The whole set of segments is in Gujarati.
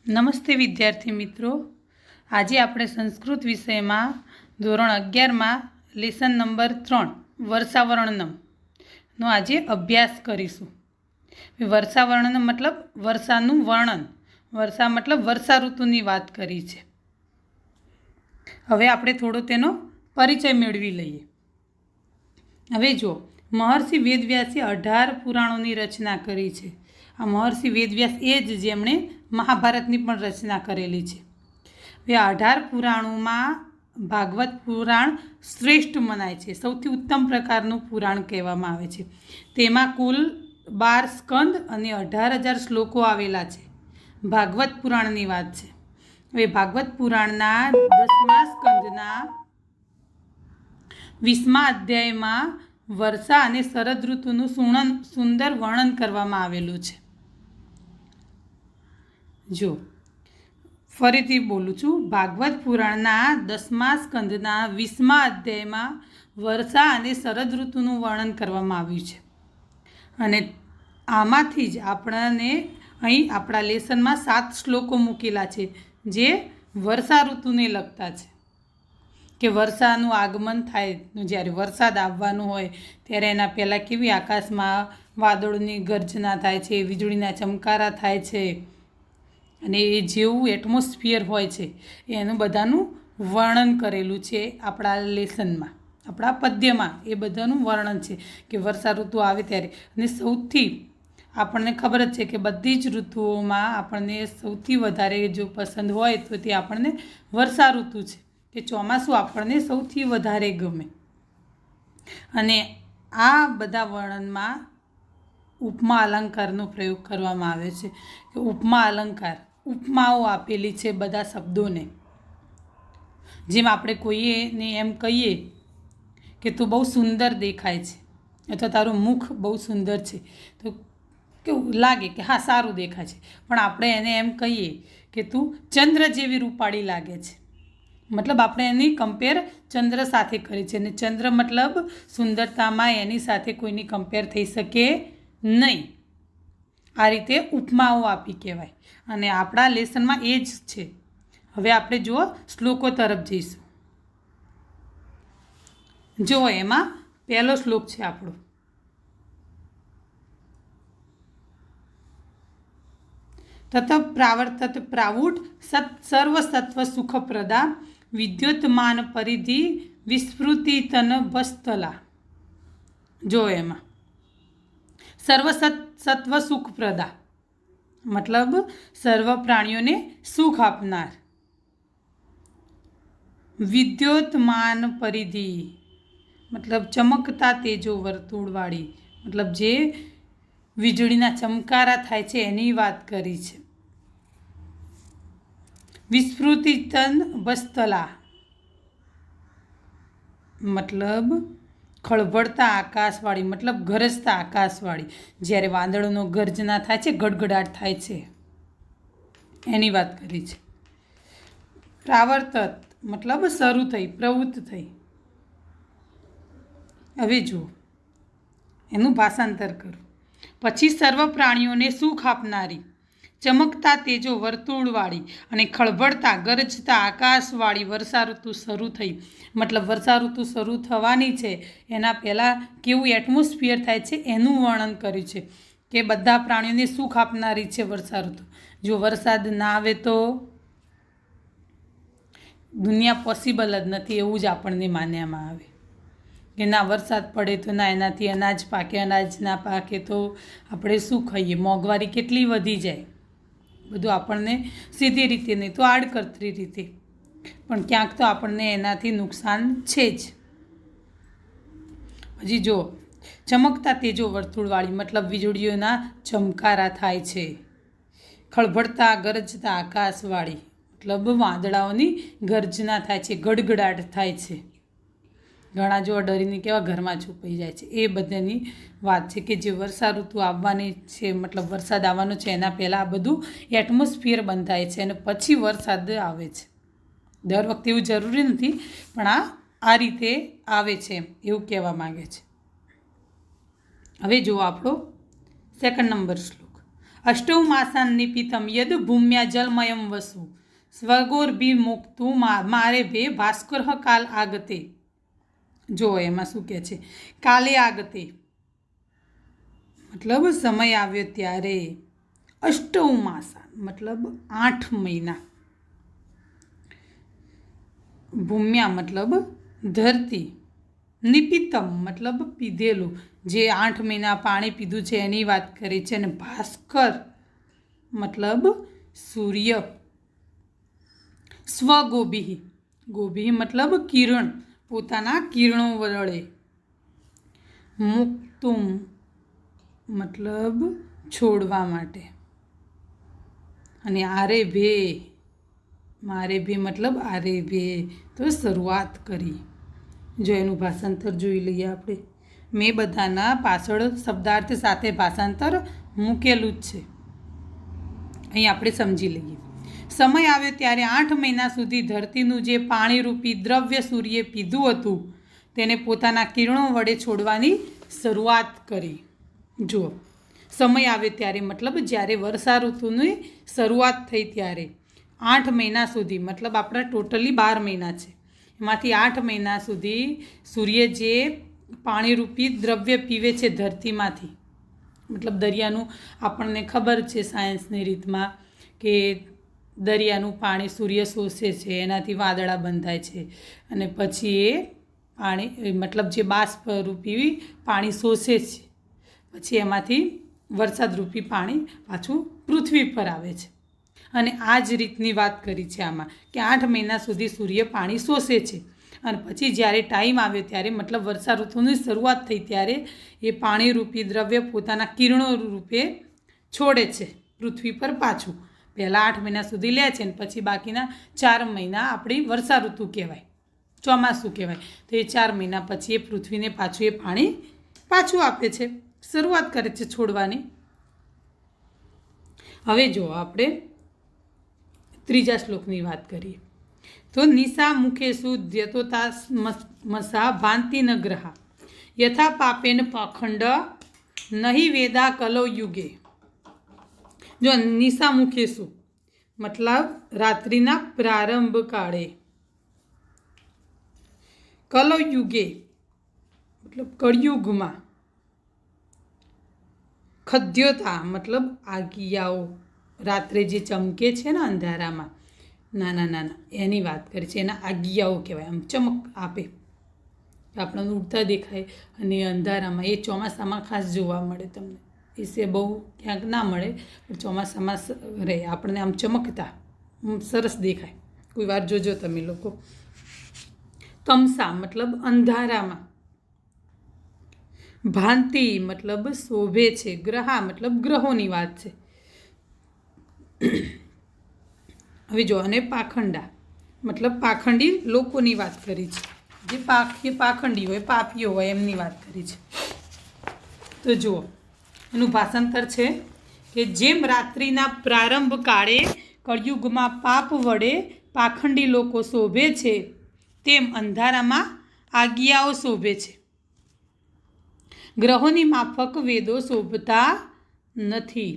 નમસ્તે વિદ્યાર્થી મિત્રો, આજે આપણે સંસ્કૃત વિષયમાં ધોરણ 11માં લેસન નંબર 3 વર્ષાવર્ણનમનો આજે અભ્યાસ કરીશું. વર્ષાવર્ણનમ મતલબ વર્ષાનું વર્ણન, વર્ષા મતલબ વર્ષા ઋતુની વાત કરી છે. હવે આપણે થોડો તેનો પરિચય મેળવી લઈએ. હવે જો મહર્ષિ વેદવ્યાસે 18 પુરાણોની રચના કરી છે. આ મહર્ષિ વેદવ્યાસ એ જ જેમણે મહાભારતની પણ રચના કરેલી છે. હવે 18 પુરાણોમાં ભાગવત પુરાણ શ્રેષ્ઠ મનાય છે, સૌથી ઉત્તમ પ્રકારનું પુરાણ કહેવામાં આવે છે. તેમાં કુલ 12 સ્કંદ અને 18,000 શ્લોકો આવેલા છે. ભાગવત પુરાણની વાત છે. હવે ભાગવત પુરાણના 10મા સ્કંદના 20મા અધ્યાયમાં વર્ષા અને શરદ ઋતુનું સુંદર વર્ણન કરવામાં આવેલું છે. જો ફરીથી બોલું છું, ભાગવત પુરાણના 10મા સ્કંદના 20મા અધ્યાયમાં વર્ષા અને શરદ ઋતુનું વર્ણન કરવામાં આવ્યું છે. અને આમાંથી જ આપણને અહીં આપણા લેસનમાં 7 શ્લોકો મૂકેલા છે જે વર્ષા ઋતુને લગતા છે. કે વર્ષાનું આગમન થાય, જ્યારે વરસાદ આવવાનું હોય ત્યારે એના પહેલાં કેવી આકાશમાં વાદળોની ગર્જના થાય છે, વીજળીના ચમકારા થાય છે, અને એ જેવું એટમોસ્ફિયર હોય છે એનું બધાનું વર્ણન કરેલું છે આપણા લેસનમાં, આપણા પદ્યમાં. એ બધાનું વર્ણન છે કે વર્ષા ઋતુ આવે ત્યારે. અને સૌથી આપણને ખબર જ છે કે બધી જ ઋતુઓમાં આપણને સૌથી વધારે જો પસંદ હોય તો તે આપણને વર્ષા ઋતુ છે, કે ચોમાસું આપણને સૌથી વધારે ગમે. અને આ બધા વર્ણનમાં ઉપમા અલંકારનો પ્રયોગ કરવામાં આવે છે. કે ઉપમા અલંકાર, ઉપમાઓ આપેલી છે બધા શબ્દોને. જેમ આપણે કોઈને એમ કહીએ કે તું બહુ સુંદર દેખાય છે, અથવા તારું મુખ બહુ સુંદર છે, તો કેવું લાગે કે હા સારું દેખાય છે. પણ આપણે એને એમ કહીએ કે તું ચંદ્ર જેવી રૂપાળી લાગે છે, મતલબ આપણે એની કમ્પેર ચંદ્ર સાથે કરી છે. અને ચંદ્ર મતલબ સુંદરતામાં એની સાથે કોઈની કમ્પેર થઈ શકે નહીં. આ રીતે ઉપમાઓ આપી કહેવાય. અને આપણા લેસનમાં એ જ છે. હવે આપણે જુઓ શ્લોકો તરફ જઈશું. જુઓ એમાં પહેલો શ્લોક છે આપણો. તત પ્રાવર્તત પ્રાવુટ સર્વસત્વ સુખપ્રદા વિદ્યુતમાન પરિધિ વિસ્મૃતિ તન બસ્તલા. જો એમાં સર્વ સુખપ્રદા મતલબ સર્વ પ્રાણીઓને સુખ આપનાર. વિદ્યુતમાન પરિધિ મતલબ ચમકતા તેજો વર્તુળવાળી, મતલબ જે વીજળીના ચમકારા થાય છે એની વાત કરી છે. વિસ્મૃતિતન બસ્તલા મતલબ ખળભળતા આકાશવાળી, મતલબ ગરજતા આકાશવાળી. જ્યારે વાદળોનો ગર્જના થાય છે, ગડગડાટ થાય છે, એની વાત કરી છે. પ્રાવર્તત મતલબ શરૂ થઈ, પ્રવૃત્ત થઈ. હવે જુઓ એનું ભાષાંતર કરું. પછી સર્વ પ્રાણીઓને સુખ આપનારી, ચમકતા તેજો વર્તુળવાળી અને ખળભળતા ગરજતા આકાશવાળી વર્ષા ઋતુ શરૂ થઈ. મતલબ વર્ષા ઋતુ શરૂ થવાની છે એના પહેલાં કેવું એટમોસ્ફિયર થાય છે એનું વર્ણન કર્યું છે. કે બધા પ્રાણીઓને સુખ આપનારી છે વર્ષા ઋતુ. જો વરસાદ ના આવે તો દુનિયા પોસિબલ જ નથી, એવું જ આપણને માનવામાં આવે. કે ના વરસાદ પડે તો ના એનાથી અનાજ પાકે, અનાજ ના પાકે તો આપણે શું ખાઈએ, મોંઘવારી કેટલી વધી જાય. બધું આપણને સીધી રીતે નહીં તો આડકતરી રીતે, પણ ક્યાંક તો આપણને એનાથી નુકસાન છે જ. હજી જો ચમકતા તેજો વર્તુળવાળી મતલબ વીજળીઓના ચમકારા થાય છે. ખળભળતા ગરજતા આકાશવાળી મતલબ વાદળાઓની ગર્જના થાય છે, ગડગડાટ થાય છે. ઘણા જો ડરીને કેવા ઘરમાં છુપાઈ જાય છે. એ બધાની વાત છે કે જે વર્ષા ઋતુ આવવાની છે, મતલબ વરસાદ આવવાનો છે એના પહેલાં આ બધું એટમોસ્ફિયર બંધાય છે અને પછી વરસાદ આવે છે. દર વખતે એવું જરૂરી નથી, પણ આ રીતે આવે છે એવું કહેવા માગે છે. હવે જુઓ આપણો સેકન્ડ નંબર શ્લોક. અષ્ટૌ માસાન નિપિતમ યદ ભૂમ્યા જલમયમ વસુ સ્વગોર્ભિમુક્તુ મારે ભે ભાસ્કર કાલ આગતે. જો એમાં શું કહે છે? કાલે આગતે મતલબ સમય આવ્યો ત્યારે. અષ્ટૌ માસાન મતલબ 8 મહિના. ભૂમ્યા મતલબ ધરતી. નિપિતમ મતલબ પીધેલું, જે 8 મહિના પાણી પીધું છે એની વાત કરી છે. અને ભાસ્કર મતલબ સૂર્ય. સ્વગોભિ, ગોભિ મતલબ કિરણ, પોતાના કિરણો વડે. મુક્તુમ મતલબ છોડવા માટે. અને આરે ભે, મારે ભે મતલબ આરે ભે તો શરૂઆત કરી. જો એનું ભાષાંતર જોઈ લઈએ આપણે. મેં બધાના પાછળ શબ્દાર્થ સાથે ભાષાંતર મૂકેલું જ છે, અહીં આપણે સમજી લઈએ. સમય આવ્યો ત્યારે 8 મહિના સુધી ધરતીનું જે પાણીરૂપી દ્રવ્ય સૂર્યે પીધું હતું તેને પોતાના કિરણો વડે છોડવાની શરૂઆત કરી. જુઓ, સમય આવ્યો ત્યારે મતલબ જ્યારે વર્ષા ઋતુની શરૂઆત થઈ ત્યારે 8 મહિના સુધી, મતલબ આપણા ટોટલી 12 મહિના છે, એમાંથી 8 મહિના સુધી સૂર્ય જે પાણીરૂપી દ્રવ્ય પીવે છે ધરતીમાંથી, મતલબ દરિયાનું આપણને ખબર છે સાયન્સની રીતમાં કે દરિયાનું પાણી સૂર્ય શોષે છે, એનાથી વાદળા બંધાય છે અને પછી એ પાણી મતલબ જે બાષ્પરૂપી પાણી શોષે છે, પછી એમાંથી વરસાદરૂપી પાણી પાછું પૃથ્વી પર આવે છે. અને આ જ રીતની વાત કરી છે આમાં કે 8 મહિના સુધી સૂર્ય પાણી શોષે છે અને પછી જ્યારે ટાઈમ આવ્યો ત્યારે મતલબ વર્ષા ઋતુની શરૂઆત થઈ ત્યારે એ પાણીરૂપી દ્રવ્ય પોતાના કિરણો રૂપે છોડે છે પૃથ્વી પર પાછું. પહેલાં 8 મહિના સુધી લે છે અને પછી બાકીના 4 મહિના આપણી વર્ષા ઋતુ કહેવાય, ચોમાસું કહેવાય. તો એ 4 મહિના પછી એ પૃથ્વીને પાછું એ પાણી પાછું આપે છે, શરૂઆત કરે છે છોડવાની. હવે જો આપણે ત્રીજા શ્લોકની વાત કરીએ તો નિશા મુખેશુ દ્યતોતા મસા ભાંતિ ન ગ્રહા યથા પાપેન પાખંડ નહીં વેદા કલો યુગે. જો નિશા મુખેશુ મતલબ રાત્રિના પ્રારંભ કાળે, કલો યુગે મતલબ કળયુગમાં, ખદ્યોતા મતલબ આગિયાઓ, રાત્રે જે ચમકે છે ને અંધારામાં નાના નાના એની વાત કરી છે, એના આગિયાઓ કહેવાય. આમ ચમક આપે, આપણને ઉડતા દેખાય અને અંધારામાં, એ ચોમાસામાં ખાસ જોવા મળે તમને. એ બહુ ક્યાંક ના મળે પણ ચોમાસામાં રહે, આપણને આમ ચમકતા સરસ દેખાય. કોઈ વાર જોજો તમે લોકો. તમસા મતલબ અંધારામાં, ભાંતિ મતલબ શોભે છે, ગ્રહા મતલબ ગ્રહોની વાત છે. હવે જો, અને પાખંડા મતલબ પાખંડી લોકોની વાત કરી છે, જે પાખંડી હોય, પાપીઓ હોય એમની વાત કરી છે. તો જુઓ, એનું ભાષાંતર છે કે જેમ રાત્રિના પ્રારંભ કાળે કળયુગમાં પાપ વડે પાખંડી લોકો શોભે છે તેમ અંધારામાં આજ્ઞાઓ શોભે છે. ગ્રહોની માફક વેદો શોભતા નથી.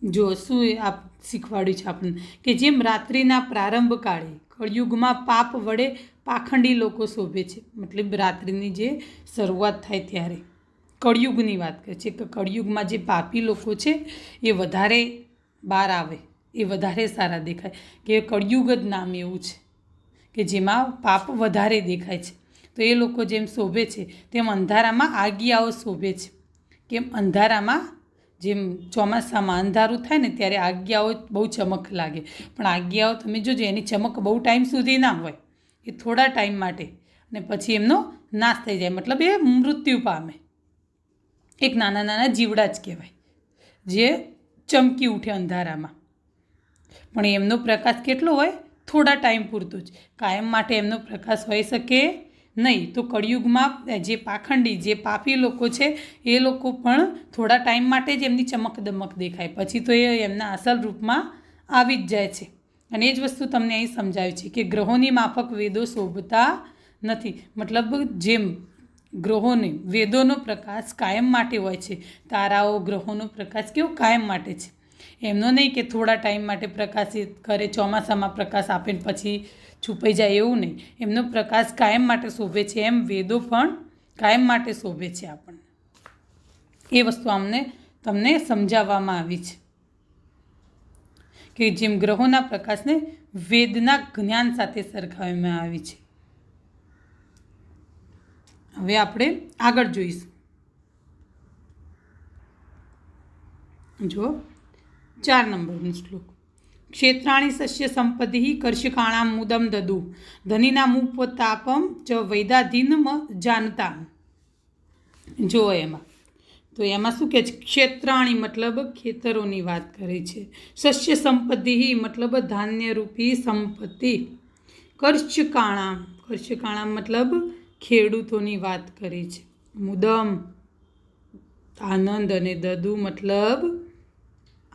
જો શું આપ શીખવાડ્યું છે આપણને કે જેમ રાત્રિના પ્રારંભ કાળે કળયુગમાં પાપ વડે પાખંડી લોકો શોભે છે, મતલબ રાત્રિની જે શરૂઆત થાય ત્યારે કળયુગની વાત કરે છે કે કળયુગમાં જે પાપી લોકો છે એ વધારે બહાર આવે, એ વધારે સારા દેખાય, કે કળયુગ જ નામ એવું છે કે જેમાં પાપ વધારે દેખાય છે. તો એ લોકો જેમ શોભે છે તેમ અંધારામાં આજ્ઞાઓ શોભે છે. કેમ? અંધારામાં જેમ ચોમાસામાં અંધારું થાય ને ત્યારે આજ્ઞાઓ બહુ ચમક લાગે, પણ આજ્ઞાઓ તમે જોજો એની ચમક બહુ ટાઈમ સુધી ના હોય, એ થોડા ટાઈમ માટે અને પછી એમનો નાશ થઈ જાય, મતલબ એ મૃત્યુ પામે. એક નાના નાના જીવડા જ કહેવાય જે ચમકી ઉઠે અંધારામાં, પણ એમનો પ્રકાશ કેટલો હોય? થોડા ટાઈમ પૂરતો જ, કાયમ માટે એમનો પ્રકાશ હોઈ શકે નહીં. તો કળિયુગમાં જે પાખંડી, જે પાપી લોકો છે એ લોકો પણ થોડા ટાઈમ માટે જ એમની ચમક દમક દેખાય, પછી તો એ એમના અસલ રૂપમાં આવી જ જાય છે. અને એ જ વસ્તુ તમને અહીં સમજાવી છે કે ગ્રહોની માફક વેદો શોભતા નથી, મતલબ જેમ ગ્રહોને વેદોનો પ્રકાશ કાયમ માટે હોય છે, તારાઓ ગ્રહોનો પ્રકાશ કેવો કાયમ માટે છે, એમનો નહીં કે થોડા ટાઈમ માટે પ્રકાશિત કરે, ચોમાસામાં પ્રકાશ આપે ને પછી છુપાઈ જાય, એવું નહીં. એમનો પ્રકાશ કાયમ માટે શોભે છે, એમ વેદો પણ કાયમ માટે શોભે છે આપણને. એ વસ્તુ તમને સમજાવવામાં આવી છે કે જેમ ગ્રહોના પ્રકાશને વેદના જ્ઞાન સાથે સરખાવવામાં આવી છે. હવે આપણે આગળ જોઈશું. જો 4 નંબરનો શ્લોક. ક્ષેત્રાણી સસ્ય સંપત્તિ કર્ષકાણામ મુદમ દદુ ધનિનામુપતાપમ ચ વૈદાધીનમ જાનતા. જો એમાં શું કહે છે? ક્ષેત્રાણી મતલબ ખેતરોની વાત કરે છે. સસ્ય સંપત્તિ મતલબ ધાન્યરૂપી સંપત્તિ. કર્ષકાણામ મતલબ ખેડૂતોની વાત કરે છે. મુદમ આનંદ અને દદુ મતલબ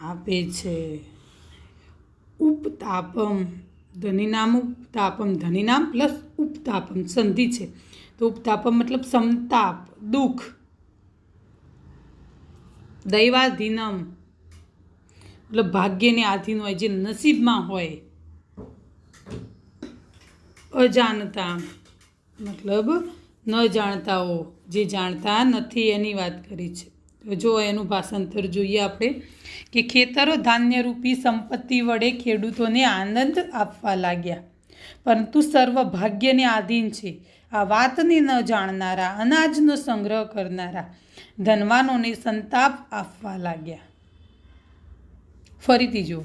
આપે છે. ઉપતાપમ ધનિનામ ઉપતાપમ, ધનિનામ પ્લસ ઉપતાપમ સંધિ છે તો ઉપતાપમ મતલબ સંતાપ, દુઃખ. દૈવાધીનમ મતલબ ભાગ્યને આધીન હોય, જે નસીબમાં હોય. અજાણતા મતલબ ન જાણતાઓ, જે જાણતા નથી એની વાત કરી છે. તો જો એનું ભાષાંતર જોઈએ આપણે કે ખેતરો ધાન્યરૂપી સંપત્તિ વડે ખેડૂતોને આનંદ આપવા લાગ્યા, પરંતુ સર્વ ભાગ્યને આધીન છે. આ વાતને ન જાણનારા, અનાજનો સંગ્રહ કરનારા ધનવાનોને સંતાપ આપવા લાગ્યા. ફરીથી જો,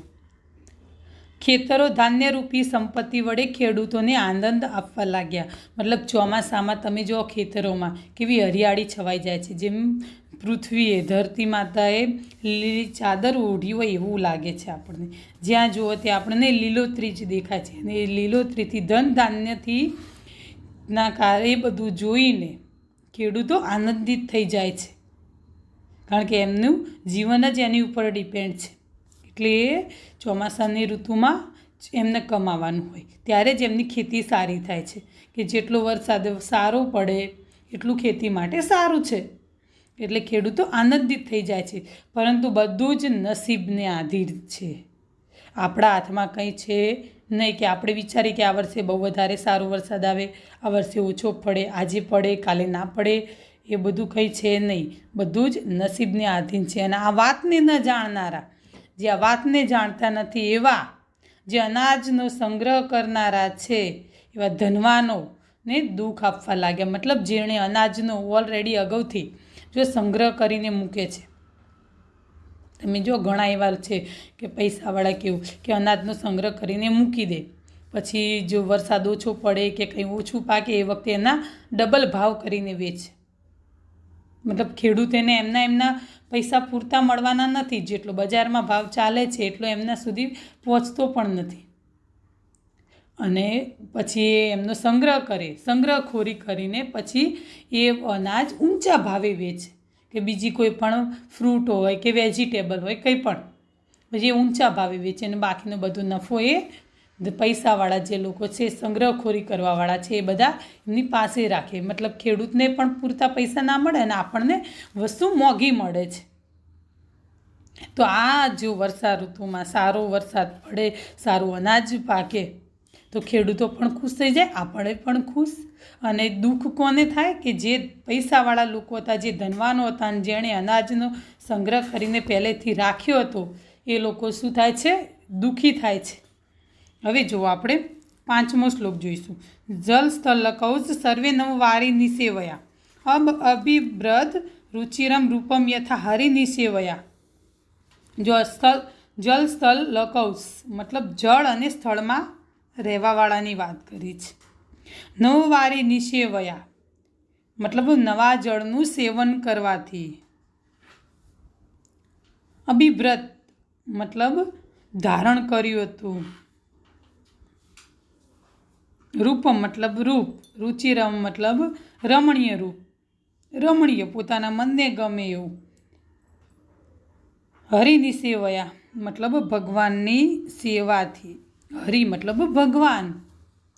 ખેતરો ધાન્યરૂપી સંપત્તિ વડે ખેડૂતોને આનંદ આપવા લાગ્યા મતલબ ચોમાસામાં તમે જો ખેતરોમાં કેવી હરિયાળી છવાઈ જાય છે, જેમ પૃથ્વીએ, ધરતી માતાએ લીલી ચાદર ઓઢી હોય એવું લાગે છે આપણને. જ્યાં જુઓ ત્યાં આપણને લીલોતરી જ દેખાય છે. અને એ લીલોતરીથી ધન ધાન્યથી ના કાર્ય એ બધું જોઈને ખેડૂતો આનંદિત થઈ જાય છે, કારણ કે એમનું જીવન જ એની ઉપર ડિપેન્ડ છે. એટલે ચોમાસાની ઋતુમાં એમને કમાવાનું હોય ત્યારે જ એમની ખેતી સારી થાય છે, કે જેટલો વરસાદ સારો પડે એટલું ખેતી માટે સારું છે. એટલે ખેડૂતો આનંદિત થઈ જાય છે. પરંતુ બધું જ નસીબને આધીન છે. આપણા હાથમાં કંઈ છે નહીં કે આપણે વિચારીએ કે આ વર્ષે બહુ વધારે સારો વરસાદ આવે, આ વર્ષે ઓછો પડે, આજે પડે કાલે ના પડે, એ બધું કંઈ છે નહીં. બધું જ નસીબને આધીન છે. અને આ વાતને ન જાણનારા, જે આ વાતને જાણતા નથી એવા, જે અનાજનો સંગ્રહ કરનારા છે, એવા ધનવાનોને દુઃખ આપવા લાગ્યા. મતલબ જેણે અનાજનો ઓલરેડી અગાઉથી જો સંગ્રહ કરીને મૂકે છે. તમે જો ઘણા એવા છે કે પૈસાવાળા કેવું કે અનાજનો સંગ્રહ કરીને મૂકી દે, પછી જો વરસાદ ઓછો પડે કે કંઈ ઓછું પાકે એ વખતે એના ડબલ ભાવ કરીને વેચે. મતલબ ખેડૂતોને એમના પૈસા પૂરતા મળવાના નથી, જેટલો બજારમાં ભાવ ચાલે છે એટલો એમના સુધી પહોંચતો પણ નથી. અને પછી એ એમનો સંગ્રહ કરે, સંગ્રહખોરી કરીને પછી એ અનાજ ઊંચા ભાવે વેચે, કે બીજી કોઈ પણ ફ્રૂટ હોય કે વેજીટેબલ હોય કંઈ પણ, પછી એ ઊંચા ભાવે વેચે અને બાકીનો બધો નફો એ પૈસાવાળા જે લોકો છે, સંગ્રહખોરી કરવાવાળા છે, એ બધા એમની પાસે રાખે. મતલબ ખેડૂતને પણ પૂરતા પૈસા ના મળે અને આપણને વસ્તુ મોંઘી મળે છે. તો આ જો વર્ષા ઋતુમાં સારો વરસાદ પડે, સારું અનાજ પાકે તો ખેડૂતો પણ ખુશ થઈ જાય, આપણે પણ ખુશ. અને દુઃખ કોને થાય? કે જે પૈસાવાળા લોકો હતા, જે ધનવાનો હતા અને જેણે અનાજનો સંગ્રહ કરીને પહેલેથી રાખ્યો હતો, એ લોકો શું થાય છે? દુઃખી થાય છે. હવે જો આપણે 5મો શ્લોક જોઈશું. જલ સ્થળ કૌશ સર્વે નવવારી નિસેવયા અભિબ્રદ રુચિરમ રૂપમ યથા હરિ નિસેવયા. જો જલ સ્થળ લકૌશ મતલબ જળ અને સ્થળમાં રહેવાવાળાની વાત કરી છે. નવવારી નિસેવયા મતલબ નવા જળનું સેવન કરવાથી. અભિબ્રત મતલબ ધારણ કર્યું હતું. રૂપમ મતલબ રૂપ, રુચિરમ મતલબ રમણીય રૂપ, રમણીય પોતાના મનને ગમે એવું. હરિની સેવયા મતલબ ભગવાનની સેવાથી. હરિ મતલબ ભગવાન.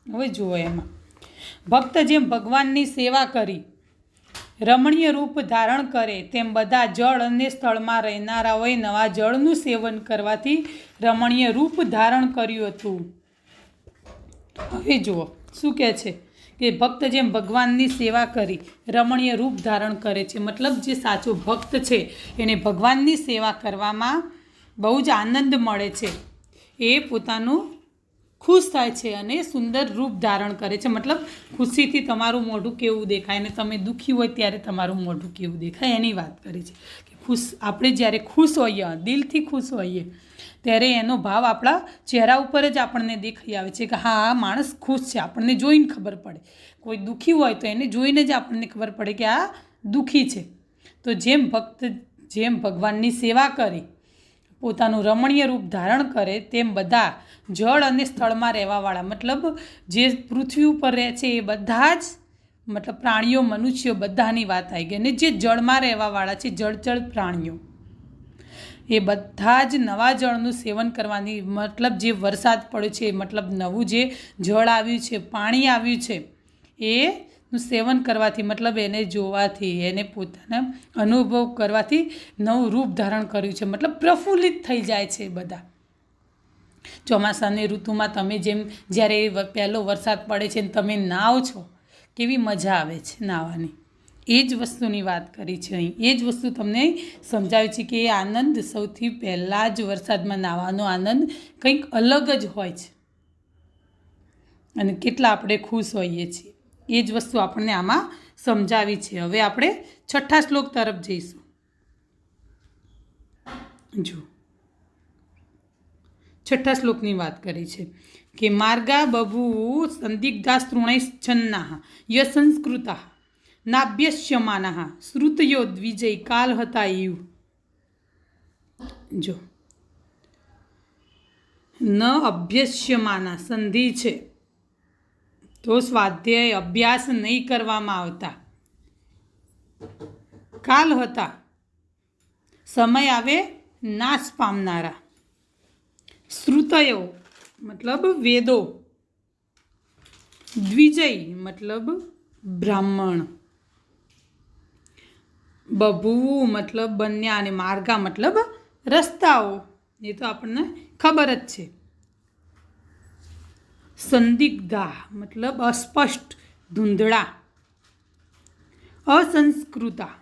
હવે જુઓ એમાં ભક્ત જેમ ભગવાનની સેવા કરી રમણીય રૂપ ધારણ કરે તેમ બધા જળ અને સ્થળમાં રહેનારાઓએ નવા જળનું સેવન કરવાથી રમણીય રૂપ ધારણ કર્યું હતું. હવે જુઓ શું કહે છે કે ભક્ત જેમ ભગવાનની સેવા કરી રમણીય રૂપ ધારણ કરે છે, મતલબ જે સાચો ભક્ત છે એને ભગવાનની સેવા કરવામાં બહુ જ આનંદ મળે છે. એ પોતાનું ખુશ થાય છે અને સુંદર રૂપ ધારણ કરે છે. મતલબ ખુશીથી તમારું મોઢું કેવું દેખાય અને તમે દુઃખી હોય ત્યારે તમારું મોઢું કેવું દેખાય એની વાત કરી છે. કે આપણે જ્યારે ખુશ હોઈએ, દિલથી ખુશ હોઈએ ત્યારે એનો ભાવ આપણા ચહેરા ઉપર જ આપણને દેખાઈ આવે છે કે હા આ માણસ ખુશ છે. આપણને જોઈને ખબર પડે. કોઈ દુઃખી હોય તો એને જોઈને જ આપણને ખબર પડે કે આ દુઃખી છે. તો જેમ ભક્ત જેમ ભગવાનની સેવા કરી પોતાનું રમણીય રૂપ ધારણ કરે તેમ બધા જળ અને સ્થળમાં રહેવાવાળા, મતલબ જે પૃથ્વી ઉપર રહે છે એ બધા જ, મતલબ પ્રાણીઓ, મનુષ્યો બધાની વાત આવી ગઈ. અને જે જળમાં રહેવાવાળા છે, જળચર પ્રાણીઓ, એ બધા જ નવા જળનું સેવન કરવાની, મતલબ જે વરસાદ પડ્યો છે, મતલબ નવું જે જળ આવ્યું છે, પાણી આવ્યું છે, એનું સેવન કરવાથી, મતલબ એને જોવાથી, એને પોતાના અનુભવ કરવાથી નવું રૂપ ધારણ કર્યું છે. મતલબ પ્રફુલ્લિત થઈ જાય છે બધા. ચોમાસાની ઋતુમાં તમે જેમ જ્યારે પહેલો વરસાદ પડે છે ને તમે નાહો છો, કેવી મજા આવે છે નાહવાની. એ જ વસ્તુની વાત કરી છે અહીં. એ જ વસ્તુ તમને સમજાવી છે કે એ આનંદ, સૌથી પહેલાં જ વરસાદમાં નાહવાનો આનંદ કંઈક અલગ જ હોય છે અને કેટલા આપણે ખુશ હોઈએ છીએ. એ જ વસ્તુ આપણને આમાં સમજાવી છે. હવે આપણે 6થા શ્લોક તરફ જઈશું. જો 6થા શ્લોકની વાત કરી છે કે માર્ગા બભૂ સંદિગ્ધા સ્તૃણૈશ્છન્નાઃ યસંસ્કૃતા નાભ્યસ્યમાનાઃ શ્રુતયો દ્વિજય કાલ હતા ઇવ. જો ન અભ્યસ્યમાના સંધિ છે તો સ્વાધ્યાય અભ્યાસ નહીં કરવામાં આવતા. કાલ હતા સમય આવે નાશ પામનારા. શ્રુતયો મતલબ વેદો, દ્વિજય મતલબ બ્રાહ્મણ, બભૂ મતલબ બન્યા અને માર્ગા મતલબ રસ્તાઓ, એ તો આપણને ખબર જ છે. સંદિગ્ધા મતલબ અસ્પષ્ટ, ધૂંધળા. અસંસ્કૃતા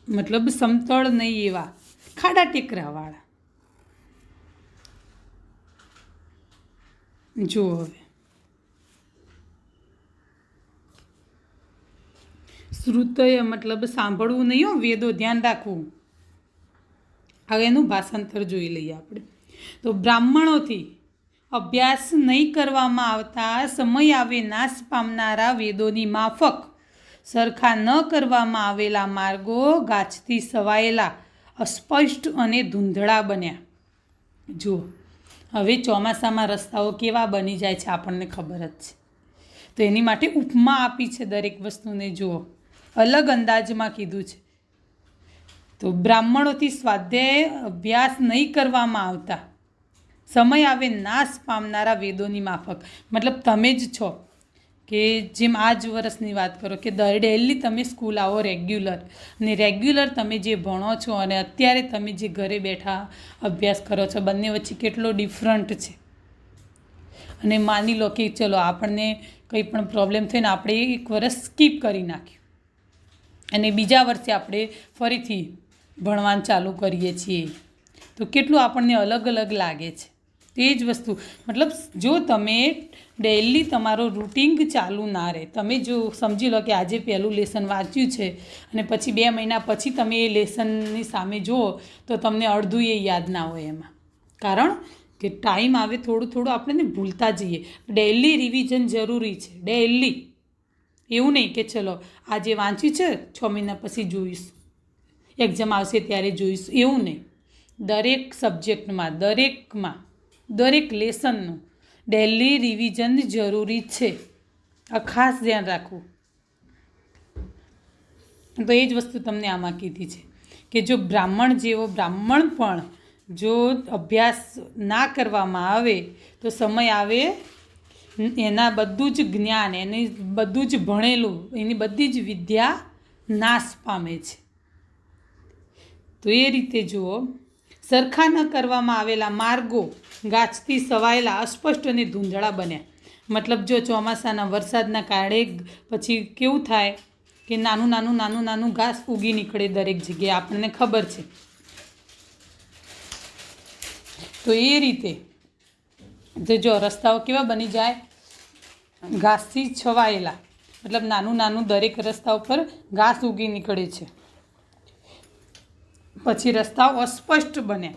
મતલબ સમતળ નહીં એવા, ખાડા ટેકરાવાળા. જો હવે શ્રુતય મતલબ સાંભળવું નહીં હો, વેદો ધ્યાન રાખવું. હવે એનું ભાષાંતર જોઈ લઈએ આપણે. તો બ્રાહ્મણોથી અભ્યાસ નહીં કરવામાં આવતા, સમય આવે નાશ પામનારા વેદોની માફક સરખા ન કરવામાં આવેલા માર્ગો ગાછથી સવાયેલા, અસ્પષ્ટ અને ધૂંધળા બન્યા. જુઓ હવે ચોમાસામાં રસ્તાઓ કેવા બની જાય છે આપણને ખબર જ છે. તો એની માટે ઉપમા આપી છે દરેક વસ્તુને. જુઓ અલગ અંદાજમાં કીધું છે. તો બ્રાહ્મણોથી સ્વાધ્યાય અભ્યાસ નહીં કરવામાં આવતા, સમય આવે નાશ પામનારા વેદોની માફક, મતલબ તમે જ છો કે જેમ આ જ વર્ષની વાત કરો કે ડેલી તમે સ્કૂલ આવો રેગ્યુલર, અને રેગ્યુલર તમે જે ભણો છો અને અત્યારે તમે જે ઘરે બેઠા અભ્યાસ કરો છો, બંને વચ્ચે કેટલો ડિફરન્ટ છે. અને માની લો કે ચલો આપણને કંઈ પણ પ્રોબ્લેમ થયો ને આપણે એક વર્ષ સ્કીપ કરી નાખ્યું અને બીજા વર્ષે આપણે ફરીથી ભણવાનું ચાલુ કરીએ છીએ, તો કેટલું આપણને અલગ અલગ લાગે છે. તે જ વસ્તુ મતલબ જો તમે ડેઇલી તમારો રૂટિન ચાલુ ના રહે, તમે જો સમજી લો કે આજે પહેલું લેસન વાંચ્યું છે અને પછી 2 મહિના પછી તમે એ લેસનની સામે જુઓ તો તમને અડધું એ યાદ ના હોય એમાં. કારણ કે ટાઈમ આવે થોડું થોડું આપણે ભૂલતા જઈએ. ડેઇલી રિવિઝન જરૂરી છે, ડેઇલી. એવું નહીં કે ચલો આજે વાંચ્યું છે 6 મહિના પછી જોઈશું, એક્ઝામ આવશે ત્યારે જોઈશું, એવું નહીં. દરેક સબ્જેક્ટમાં, દરેક લેસનનું ડેલી રિવિઝન જરૂરી છે. આ ખાસ ધ્યાન રાખવું. તો એ જ વસ્તુ તમને આમાં કીધી છે કે જો બ્રાહ્મણ પણ જો અભ્યાસ ના કરવામાં આવે તો સમય આવે એના બધું જ જ્ઞાન, એની બધું જ ભણેલું, એની બધી જ વિદ્યા નાશ પામે છે. તો એ રીતે જુઓ, સરખા ન કરવામાં આવેલા માર્ગો ગાજથી સવાયેલા, અસ્પષ્ટ અને ધૂંધળા બન્યા. મતલબ જો ચોમાસાના વરસાદના કારણે પછી કેવું થાય કે નાનું નાનું નાનું નાનું ઘાસ ઉગી નીકળે દરેક જગ્યાએ, આપણને ખબર છે. તો એ રીતે જો રસ્તાઓ કેવા બની જાય, ઘાસથી છવાયેલા, મતલબ નાનું નાનું દરેક રસ્તા ઉપર ઘાસ ઉગી નીકળે છે. પછી રસ્તાઓ અસ્પષ્ટ બને,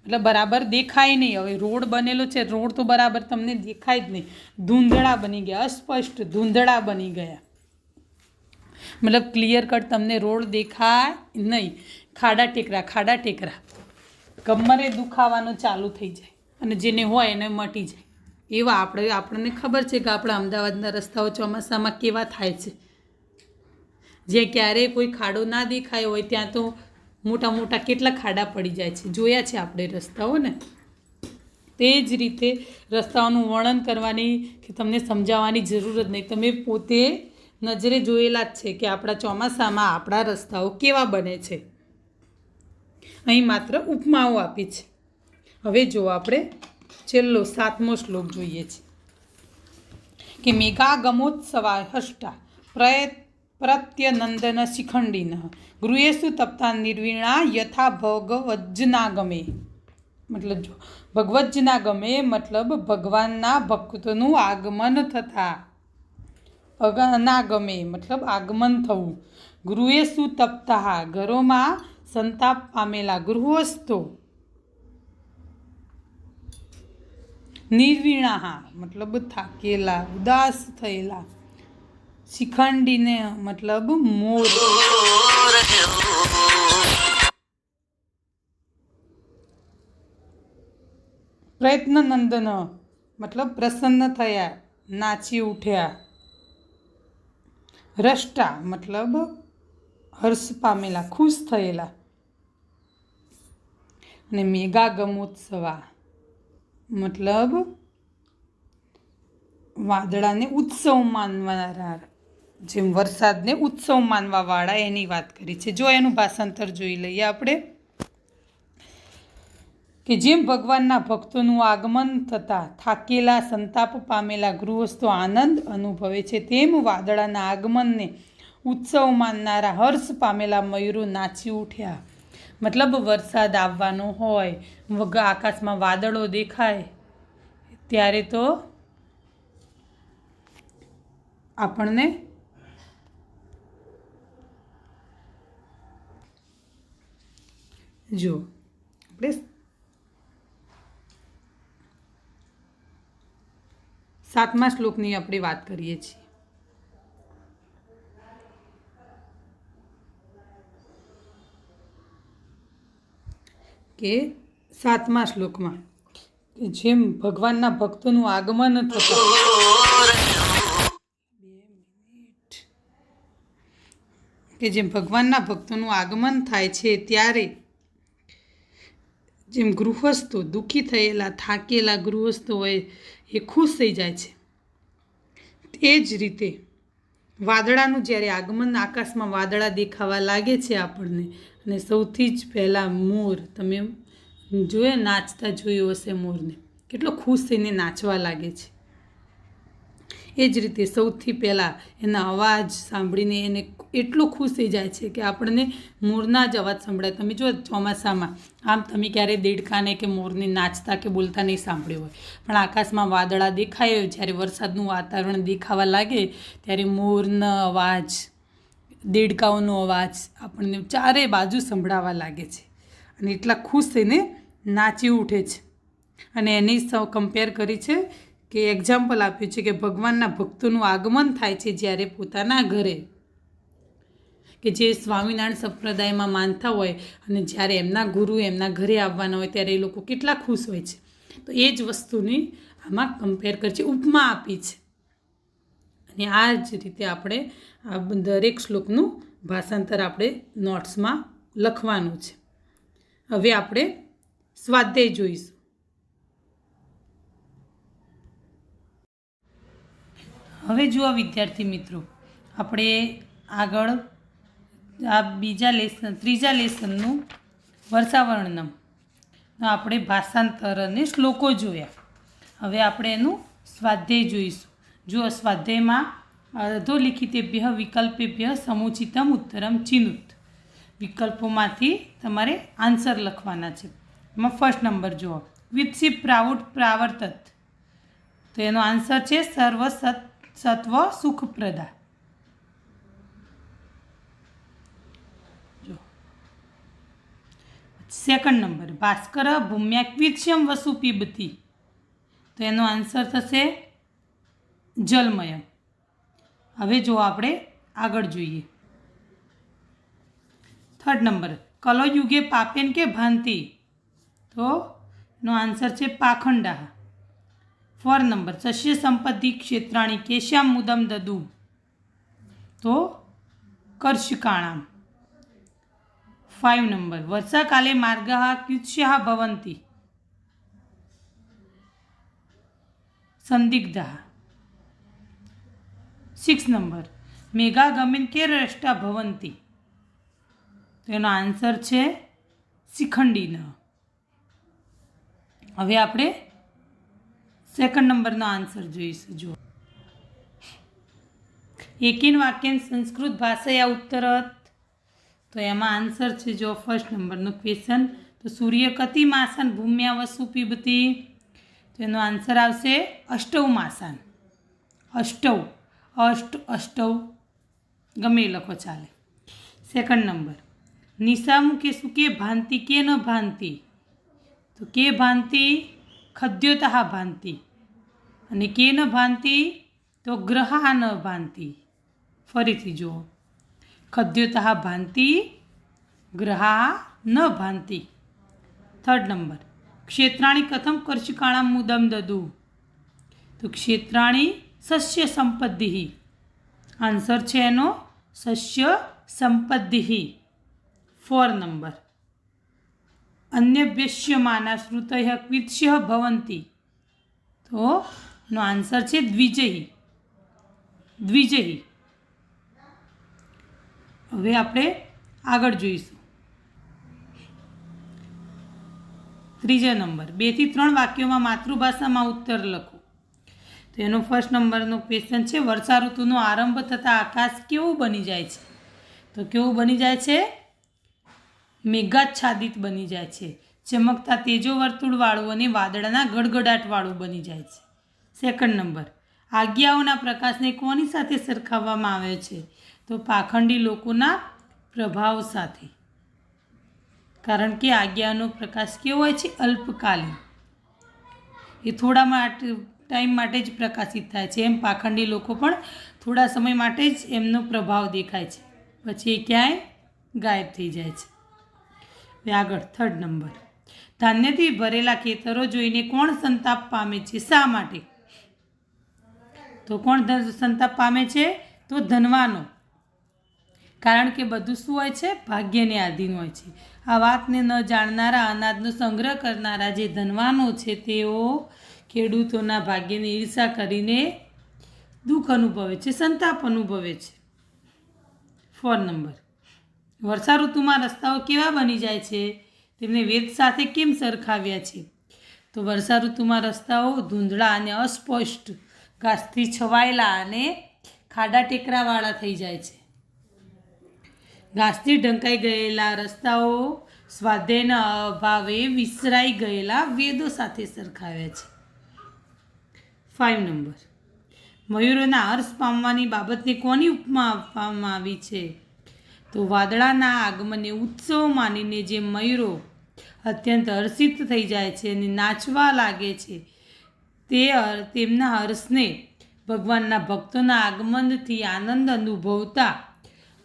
મતલબ બરાબર દેખાય નહીં. હવે રોડ બનેલો છે, રોડ તો બરાબર તમને દેખાય જ નહીં. ધૂંધળા બની ગયા, અસ્પષ્ટ ધૂંધળા બની ગયા, મતલબ ક્લિયર કટ તમને રોડ દેખાય નહીં. ખાડા ટેકરા, કમરે દુખાવાનું ચાલુ થઈ જાય, અને જેને હોય એને મટી જાય. એવા આપણને ખબર છે કે આપણા અમદાવાદના રસ્તાઓ ચોમાસામાં કેવા થાય છે. જ્યાં ક્યારેય કોઈ ખાડો ના દેખાયો હોય ત્યાં તો મોટા મોટા કેટલા ખાડા પડી જાય છે. જોયા છે આપણે રસ્તાઓ ને. તે જ રીતે રસ્તાઓનું વર્ણન કરવાની કે તમને સમજાવવાની જરૂર જ નહીં. તમે પોતે નજરે જોયેલા જ છે કે આપણા ચોમાસામાં આપણા રસ્તાઓ કેવા બને છે. અહીં માત્ર ઉપમાઓ આપી છે. હવે જો આપણે છેલ્લો 7મો શ્લોક જોઈએ છે કે મેઘાગમોત્સવા હષ્ટા પ્રત્યનંદન શિખંડિન ગૃહેશુ તપ્તા નિર્વીણા યથા ભગવજ્જનાગમે. મતલબ જો ભગવજ્જનાગમે મતલબ ભગવાનના ભક્તોનું આગમન થતા, અનાગમે મતલબ આગમન થવું, ગૃહેશુ તપ્તા ઘરોમાં સંતાપ પામેલા ગૃહસ્થો, નિર્વીણા મતલબ થાકેલા ઉદાસ થયેલા, શિખંડીને મતલબ મોર, પ્રયત્નનંદન મતલબ પ્રસન્ન થયા, નાચી ઉઠ્યા, રષ્ટા મતલબ હર્ષ પામેલા, ખુશ થયેલા, અને મેઘાગમોત્સવા મતલબ વાદળાને ઉત્સવ માનવાના, જેમ વરસાદને ઉત્સવ માનવાવાળા એની વાત કરી છે. જો એનું ભાષાંતર જોઈ લઈએ આપણે કે જેમ ભગવાનના ભક્તોનું આગમન થતાં થાકેલા સંતાપ પામેલા ગૃહસ્થો આનંદ અનુભવે છે, તેમ વાદળાના આગમનને ઉત્સવ માનનારા હર્ષ પામેલા મયુરો નાચી ઉઠ્યા. મતલબ વરસાદ આવવાનો હોય, આકાશમાં વાદળો દેખાય ત્યારે તો આપણને જો આપણે 7મા શ્લોકની આપણે વાત કરીએ છીએ કે 7મા શ્લોકમાં જેમ ભગવાનના ભક્તોનું આગમન થતું, કે જેમ ભગવાનના ભક્તોનું આગમન થાય છે ત્યારે જેમ ગૃહસ્થો દુઃખી થયેલા થાકેલા ગૃહસ્થો હોય એ ખુશ થઈ જાય છે, એ જ રીતે વાદળાનું જ્યારે આગમન, આકાશમાં વાદળા દેખાવા લાગે છે આપણને, અને સૌથી જ પહેલાં મોર, તમે જોયે નાચતા જોયું હશે મોરને, કેટલો ખુશ થઈને નાચવા લાગે છે. એ જ રીતે સૌથી પહેલાં એના અવાજ સાંભળીને એને એટલો ખુશ થઈ જાય છે કે આપણને મોરના જ અવાજ સંભળાય. તમે જો ચોમાસામાં આમ તમે ક્યારેય દેડકાને કે મોરને નાચતા કે બોલતા નહીં સાંભળ્યું હોય, પણ આકાશમાં વાદળા દેખાય, જ્યારે વરસાદનું વાતાવરણ દેખાવા લાગે ત્યારે મોરનો અવાજ, દેડકાઓનો અવાજ આપણને ચારે બાજુ સંભળાવા લાગે છે, અને એટલા ખુશ થઈને નાચી ઉઠે છે. અને એની કમ્પેર કરી છે કે એક્ઝામ્પલ આપ્યું છે કે ભગવાનના ભક્તોનું આગમન થાય છે જ્યારે પોતાના ઘરે, કે જે સ્વામિનારાયણ સંપ્રદાયમાં માનતા હોય અને જ્યારે એમના ગુરુ એમના ઘરે આવવાના હોય ત્યારે એ લોકો કેટલા ખુશ હોય છે. તો એ જ વસ્તુની આમાં કમ્પેર કરી છે, ઉપમા આપી છે. અને આ જ રીતે આપણે આ દરેક શ્લોકનું ભાષાંતર આપણે નોટ્સમાં લખવાનું છે. હવે આપણે સ્વાધ્યાય જોઈશું. હવે જુઓ વિદ્યાર્થી મિત્રો, આપણે આગળ આ ત્રીજા લેસનનું વર્ષાવર્ણનમ આપણે ભાષાંતર અને શ્લોકો જોયા. હવે આપણે એનું સ્વાધ્યાય જોઈશું. જો સ્વાધ્યાયમાં અધોલિખિતેભ્ય વિકલ્પેભ્ય સમુચિતમ ઉત્તરમ ચિનુત. વિકલ્પોમાંથી તમારે આન્સર લખવાના છે. એમાં ફર્સ્ટ નંબર જુઓ, વિત્સી પ્રાઉડ પ્રાવર્તત. તો એનો આન્સર છે સર્વ સત્વ સુખપ્રદા. જો સેકન્ડ નંબર, ભાસ્કર ભૂમ્યા ક્વિત્સ્યમ વસુ પીબતી. તો એનો આન્સર થશે જલમય. હવે જો આપણે આગળ જોઈએ. થર્ડ નંબર, કલયુગે પાપેન કે ભાંતિ. તો એનો આન્સર છે પાખંડા. ફોર્થ નંબર, સસ્ય સંપત્તિ ક્ષેત્રાણી કેશ્યામ મુદમ દદુ. તો કર્ષકાણામ. 5 નંબર, વર્ષાકાલે માર્ગઃ ક્યુત્સ્યાઃ ભવન્તિ. સંદિગ્ધઃ. 6 નંબર, મેઘાગમિન કે રષ્ટા ભવન્તિ. તો એનો આન્સર છે શિખંડીન. હવે આપણે સેકન્ડ નંબરનો આન્સર જોઈશું. જો એકેન વાક્યન સંસ્કૃત ભાષાયા ઉત્તરત. તો એમાં આન્સર છે જો ફર્સ્ટ નંબરનો ક્વેશ્ચન, તો સૂર્ય કતિ માસાન ભૂમ્યા વસુ પીબતી. તો એનો આન્સર આવશે અષ્ટવ માસાન. અષ્ટવ ગમે એ લખો ચાલે. સેકન્ડ નંબર, નિશામુખે સુકે ભાંતિ કે ન ભાંતિ. તો કે ભાંતિ ખદ્યોતઃ ભાંતિ, અને કે ન ભાંતિ તો ગ્રહા ન ભાંતિ. ફરીથી જુઓ, ખદ્યોતઃ ભાંતિ ગ્રહા ન ભાંતિ. Third number, ક્ષેત્રાણી કથમ કર્ષિકાણામ મુદમ દદુ. તો ક્ષેત્રાણી સસ્ય સંપત્તિ. આન્સર છે એનો સસ્ય સંપત્તિ. 4 નંબર, અન્યભ્યસ્યમાના શ્રુતય ક્વિત્સ્ય ભવંતિ. તો એનો આન્સર છે દ્વિજયી. હવે આપણે આગળ જોઈશું. ત્રીજો નંબર, 2 થી 3 વાક્યોમાં માતૃભાષામાં ઉત્તર લખો. તો એનો ફર્સ્ટ નંબરનો ક્વેશ્ચન છે, વર્ષા ઋતુનો આરંભ થતાં આકાશ કેવું બની જાય છે. તો કેવું બની જાય છે? મેઘાચ્છાદિત બની જાય છે. ચમકતા તેજો વર્તુળવાળું અને વાદળાના ગડગડાટવાળું બની જાય છે. સેકન્ડ નંબર, આજ્ઞાઓના પ્રકાશને કોની સાથે સરખાવવામાં આવે છે. તો પાખંડી લોકોના પ્રભાવ સાથે. કારણ કે આજ્ઞાનો પ્રકાશ કેવો હોય છે? અલ્પકાલીન. એ થોડા ટાઈમ માટે જ પ્રકાશિત થાય છે. એમ પાખંડી લોકો પણ થોડા સમય માટે જ એમનો પ્રભાવ દેખાય છે, પછી એ ક્યાંય ગાયબ થઈ જાય છે. આગળ થર્ડ નંબર, ધાન્યથી ભરેલા ખેતરો જોઈને કોણ સંતાપ પામે છે? શા માટે? તો કોણ સંતાપ પામે છે? તો ધનવાનો. કારણ કે બધું શું હોય છે? ભાગ્યને આધીન હોય છે. આ વાતને ન જાણનારા, અનાજનો સંગ્રહ કરનારા જે ધનવાનો છે, તેઓ ખેડૂતોના ભાગ્યની ઈર્ષા કરીને દુઃખ અનુભવે છે, સંતાપ અનુભવે છે. 4 નંબર, વર્ષા ઋતુમાં રસ્તાઓ કેવા બની જાય છે? તેમને વેદ સાથે કેમ સરખાવ્યા છે? તો વર્ષા ઋતુમાં રસ્તાઓ ધૂંધળા અને અસ્પષ્ટ, ઘાસથી છવાયેલા અને ખાડા ટેકરાવાળા થઈ જાય છે. ઘાસથી ઢંકાઈ ગયેલા રસ્તાઓ સ્વાધ્યાયના અભાવે વિસરાઈ ગયેલા વેદો સાથે સરખાવ્યા છે. 5 નંબર, મયુરોના હર્ષ પામવાની બાબતને કોની ઉપમા આપવામાં આવી છે? તો વાદળાના આગમનને ઉત્સવ માનીને જે મયુરો અત્યંત હર્ષિત થઈ જાય છે અને નાચવા લાગે છે, તેમના હર્ષને ભગવાનના ભક્તોના આગમનથી આનંદ અનુભવતા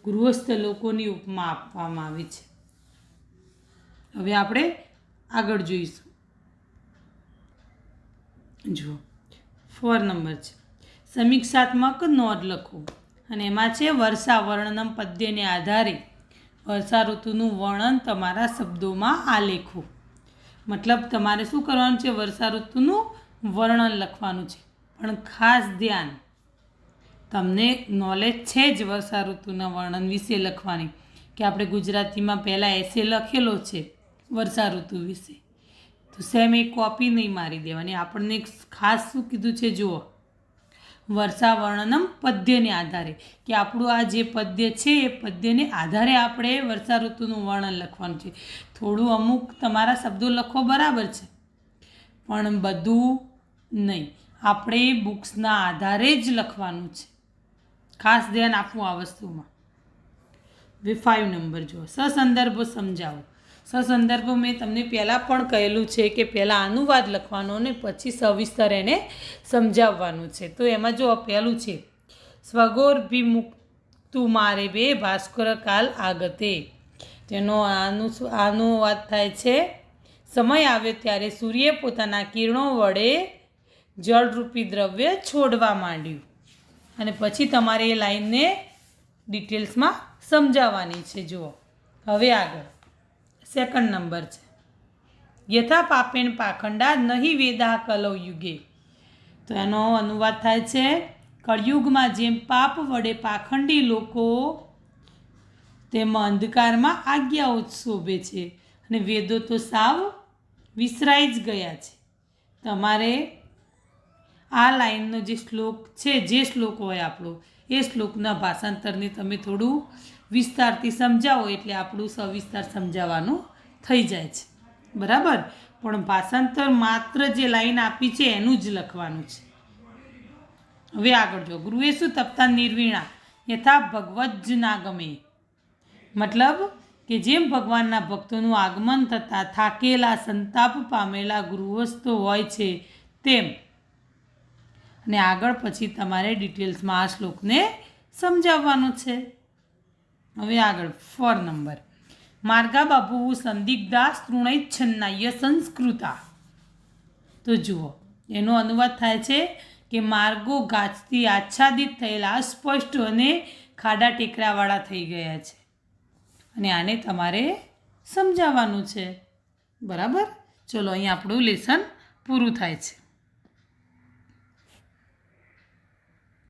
ગૃહસ્થ લોકોની ઉપમા આપવામાં આવી છે. હવે આપણે આગળ જોઈશું. જુઓ, 4 નંબર છે, સમીક્ષાત્મક નોંધ લખો. અને એમાં છે વર્ષાવર્ણનમ પદ્યને આધારે વર્ષા ઋતુનું વર્ણન તમારા શબ્દોમાં આલેખો. મતલબ તમારે શું કરવાનું છે? વર્ષા ઋતુનું વર્ણન લખવાનું છે. પણ ખાસ ધ્યાન, તમને નોલેજ છે જ વર્ષા ઋતુના વર્ણન વિશે લખવાની, કે આપણે ગુજરાતીમાં પહેલાં એસે લખેલો છે વર્ષા ઋતુ વિશે, તો સેમ એક કોપી નહીં મારી દેવાની. આપણને ખાસ શું કીધું છે જુઓ, વર્ષા વર્ણનમ પદ્યને આધારે, કે આપણું આ જે પદ્ય છે એ પદ્યને આધારે આપણે વર્ષા ઋતુનું વર્ણન લખવાનું છે. થોડું અમુક તમારા શબ્દો લખો બરાબર છે, પણ બધું નહીં. આપણે બુક્સના આધારે જ લખવાનું છે. ખાસ ધ્યાન આપવું આ વસ્તુમાં. હવે 5 નંબર જુઓ, સસંદર્ભ સમજાવો. સસંદર્ભ મેં તમને પહેલાં પણ કહેલું છે કે પહેલાં અનુવાદ લખવાનો ને પછી સવિસ્તર એને સમજાવવાનું છે. તો એમાં જો પહેલું છે, સ્વગોર્ભિમુક્તુ મારે બે ભાસ્કર કાલ આગતે. તેનો અનુવાદ થાય છે, સમય આવ્યો ત્યારે સૂર્ય પોતાના કિરણો વડે જળરૂપી દ્રવ્ય છોડવા માંડ્યું. અને પછી તમારે એ લાઈનને ડિટેલ્સમાં સમજાવવાની છે. જુઓ હવે આગળ 2nd નંબર છે, યથા પાપેણ પાખંડા નહીં વેદા કલૌ યુગે. તો એનો અનુવાદ થાય છે, કળયુગમાં જેમ પાપ વડે પાખંડી લોકો તેમ અંધકારમાં આજ્ઞાઓ શોભે છે અને વેદો તો સાવ વિસરાઈ જ ગયા છે. તમારે આ લાઈનનો જે શ્લોક છે, જે શ્લોક હોય આપણો, એ શ્લોકના ભાષાંતરને તમે થોડું વિસ્તારથી સમજાવો એટલે આપણું સવિસ્તાર સમજાવવાનું થઈ જાય છે. બરાબર, પણ ભાષાંતર માત્ર જે લાઈન આપી છે એનું જ લખવાનું છે. હવે આગળ જો, ગૃહેશુ તપ્તા નિર્વીણા યથા ભગવદ જ ના ગમે. મતલબ કે જેમ ભગવાનના ભક્તોનું આગમન થતાં થાકેલા સંતાપ પામેલા ગૃહસ્થો હોય છે તેમ. અને આગળ પછી તમારે ડિટેલ્સમાં આ શ્લોકને સમજાવવાનું છે. હવે આગળ 4 નંબર, માર્ગા બાબુ સંદિગ્ધા સ્તૃણૈચ્છન્નાય સંસ્કૃતા. તો જુઓ એનો અનુવાદ થાય છે કે માર્ગો ગાછથી આચ્છાદિત થયેલા અસ્પષ્ટ અને ખાડા ટેકરાવાળા થઈ ગયા છે, અને આને તમારે સમજાવવાનું છે. બરાબર, ચલો અહીં આપણું લેસન પૂરું થાય છે.